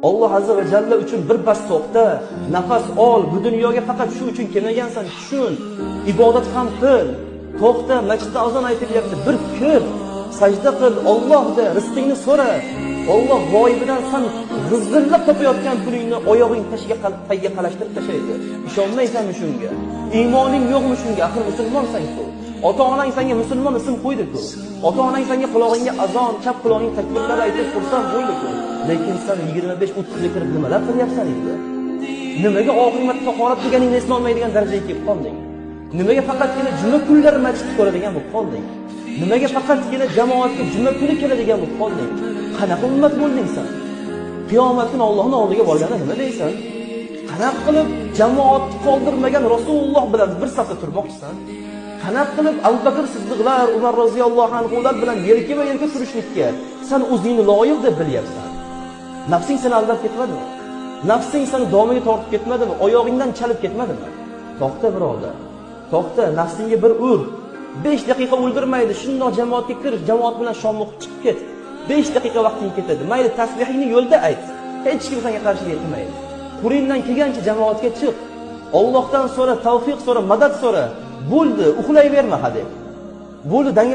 Alloh azza va jalla uchun bir bas to'xta, nafas ol. Bu dunyoga faqat shu uchun kelmagansan, tushun. Ibodat ham qil. To'xta, masjidda azon aytilyapti. Bir kir, sajda qil, Allohda rizqingni so'ra. Alloh g'oyibidan sen g'izg'illab topayotgan pulingni oyog'ing tagiga qalashtirib tashlaydi. Ishonmaysanmi shunga? Iymoning yo'qmi shunga? Axir musulmonsan-ku. Ota-onang senga musulmon ism qo'ydi-ku. Ota-onang senga qulog'ingga azon, chap qulog'ing takbirlar aytib xursand bo'ldi-ku. Lekin sen 25-30 ga kirib nimalar qilyapsan endi? Nimaga oxirat tahorat deganingni eslolmaydigan darajaga kelib qolding? Nimaga faqatgina juma kunlari masjidga keladigan bo'lib qolding? Nimaga faqatgina jamoatga juma kuni keladigan bo'lib qolding? Qanaqa ummat bo'lding sen? Qiyomat kuni Allohning oldiga borganda nima deysan? Qanaqa qilib jamoatni qoldirmagan Rasululloh bilan bir safda turmoqchisan? Qanaqa qilib Abu Bakr Siddiqlar, Umar roziyallohu anhular bilan yelkama-yelka turishlikka sen o'zingni loyiq deb bilyapsan? Nafsing seni aldab ketmadimi? Nafsing seni domiga tortib ketmadimi? Oyog'ingdan chalib ketmadimi? To'xta birodar. To'xta, nafsingga bir ur. 5 daqiqa o'ldirmaydi. Shundoq jamoatga kir, jamoat bilan shom o'qib chiqib ket. 5 daqiqa vaqting ketadi. Mayli tasbihingni yo'lda ayt. Hech kim senga qarshi kelmaydi. Qo'lingdan kelgancha jamoatga chiq. Allohdan so'ra, tavfiq so'ra, madad so'ra. Bo'ldi, uxlayverma hadeb. Bo'ldi,